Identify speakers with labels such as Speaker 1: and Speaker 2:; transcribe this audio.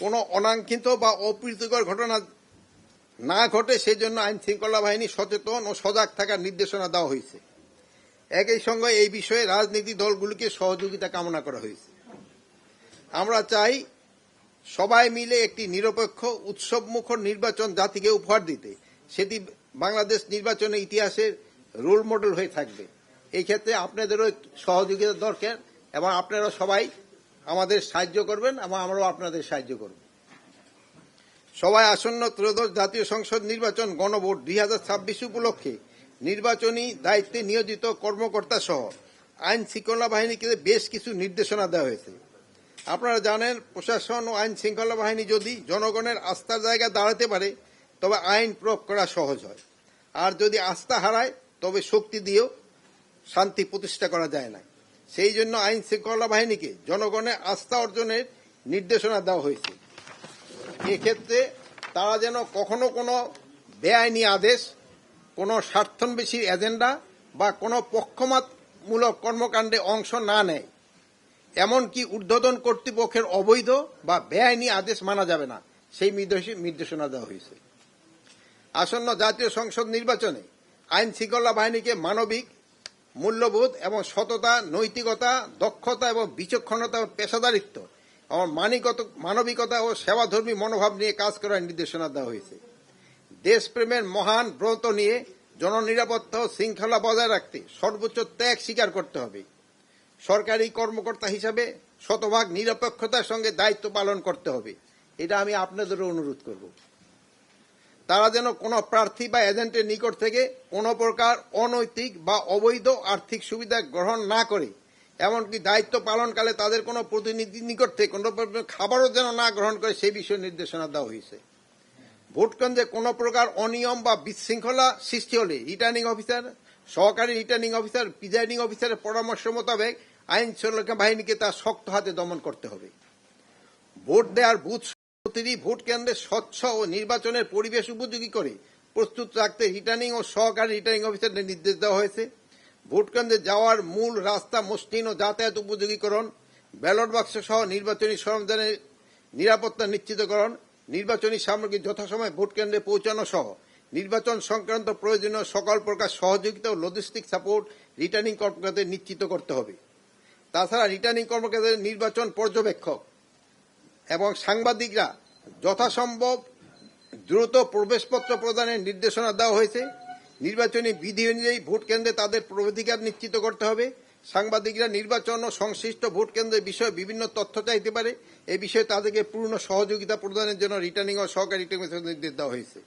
Speaker 1: কোনো অনাকাঙ্ক্ষিত বা অপ্রীতিকর ঘটনা না ঘটে সেজন্য আইন শৃঙ্খলা বাহিনী সচেতন ও সজাগ থাকার নির্দেশনা দেওয়া হয়েছে। একই সঙ্গে এই বিষয়ে রাজনৈতিক দলগুলিকে সহযোগিতা কামনা করা হয়েছে। আমরা চাই সবাই মিলে একটি নিরপেক্ষ উৎসবমুখর নির্বাচন জাতিকে উপহার দিতে, সেটি বাংলাদেশ নির্বাচনের ইতিহাসের রোল মডেল হয়ে থাকবে। এই ক্ষেত্রে আপনাদেরও সহযোগিতা দরকার এবং আপনারা সবাই আমাদের সাহায্য করবেন এবং আমরাও আপনাদের সাহায্য করব। সবাই আসন্ন ত্রয়োদশ জাতীয় সংসদ নির্বাচন গণভোট 2026 উপলক্ষে নির্বাচনী দায়িত্বে নিয়োজিত কর্মকর্তা সহ আইন শৃঙ্খলা বাহিনীকে বেশ কিছু নির্দেশনা দেওয়া হয়েছে। আপনারা জানেন, প্রশাসন ও আইন শৃঙ্খলা বাহিনী যদি জনগণের আস্থার জায়গায় দাঁড়াতে পারে তবে আইন প্রয়োগ করা সহজ হয়, আর যদি আস্থা হারায় তবে শক্তি দিয়েও শান্তি প্রতিষ্ঠা করা যায় না। সেই জন্য আইন শৃঙ্খলা বাহিনীকে জনগণের আস্থা অর্জনের নির্দেশনা দেওয়া হয়েছে। এক্ষেত্রে তারা যেন কখনো কোনো বেআইনি আদেশ, কোনো স্বার্থন্বেষী এজেন্ডা বা কোনো পক্ষপাতমূলক কর্মকাণ্ডে অংশ না নেয়। এমনকি ঊর্ধ্বতন কর্তৃপক্ষের অবৈধ বা বেআইনি আদেশ মানা যাবে না, সেই নির্দেশনা দেওয়া হয়েছে। আসন্ন জাতীয় সংসদ নির্বাচনে আইন শৃঙ্খলা বাহিনীকে মানবিক মূল্যবোধ এবং সততা, নৈতিকতা, দক্ষতা এবং বিচক্ষণতা ও পেশাদারিত্ব এবং মানবিকতা ও সেবাধর্মী মনোভাব নিয়ে কাজ করার নির্দেশনা দেওয়া হয়েছে। দেশপ্রেমের মহান ব্রত নিয়ে জননিরাপত্তা ও শৃঙ্খলা বজায় রাখতে সর্বোচ্চ ত্যাগ স্বীকার করতে হবে। সরকারি কর্মকর্তা হিসাবে শতভাগ নিরপেক্ষতার সঙ্গে দায়িত্ব পালন করতে হবে। এটা আমি আপনাদেরও অনুরোধ করব। তারা যেন কোনো প্রার্থী বা এজেন্টের নিকট থেকে কোনো প্রকার অনৈতিক বা অবৈধ আর্থিক সুবিধা গ্রহণ না করে, এমনকি দায়িত্ব পালনকালে তাদের কোনো প্রতিনিধির নিকট থেকে কোনো খাবারও যেন না গ্রহণ করে, সেই বিষয়ে নির্দেশনা দেওয়া হয়েছে। ভোটকেন্দ্রে কোনো প্রকার অনিয়ম বা বিশৃঙ্খলা সৃষ্টি হলে রিটার্নিং অফিসার, সহকারী রিটার্নিং অফিসার, প্রিজাইডিং অফিসারের পরামর্শ মোতাবেক আইন শৃঙ্খলা বাহিনীকে তা শক্ত হাতে দমন করতে হবে। ভোট দেওয়ার বুথ প্রতিটি ভোট কেন্দ্রে স্বচ্ছ ও নির্বাচনের পরিবেশ উপযোগী করে প্রস্তুত রাখতে রিটার্নিং ও সহকারী রিটার্নিং অফিসারদের নির্দেশ দেওয়া হয়েছে। ভোট কেন্দ্রে যাওয়ার মূল রাস্তা মসৃণ ও যাতায়াত উপযোগীকরণ, ব্যালট বাক্স সহ নির্বাচনী সরঞ্জামের নিরাপত্তা নিশ্চিতকরণ, নির্বাচনী সামগ্রী যথাসময়ে ভোট কেন্দ্রে পৌঁছানো সহ নির্বাচন সংক্রান্ত প্রয়োজনীয় সকল প্রকার সহযোগিতা ও লজিস্টিক সাপোর্ট রিটার্নিং কর্মকর্তাদের নিশ্চিত করতে হবে। তাছাড়া রিটার্নিং কর্মকর্তাদের নির্বাচন পর্যবেক্ষক এবং সাংবাদিকরা যথাসম্ভব দ্রুত প্রবেশপত্র প্রদানের নির্দেশনা দেওয়া হয়েছে। নির্বাচনী বিধি অনুযায়ী ভোট কেন্দ্রে তাদের প্রবেশাধিকার নিশ্চিত করতে হবে। সাংবাদিকরা নির্বাচন ও সংশ্লিষ্ট ভোট কেন্দ্রের বিষয়ে বিভিন্ন তথ্য চাইতে পারে, এ বিষয়ে তাদেরকে পূর্ণ সহযোগিতা প্রদানের জন্য রিটার্নিং ও সহকারী রিটার্নিং নির্দেশ দেওয়া হয়েছে।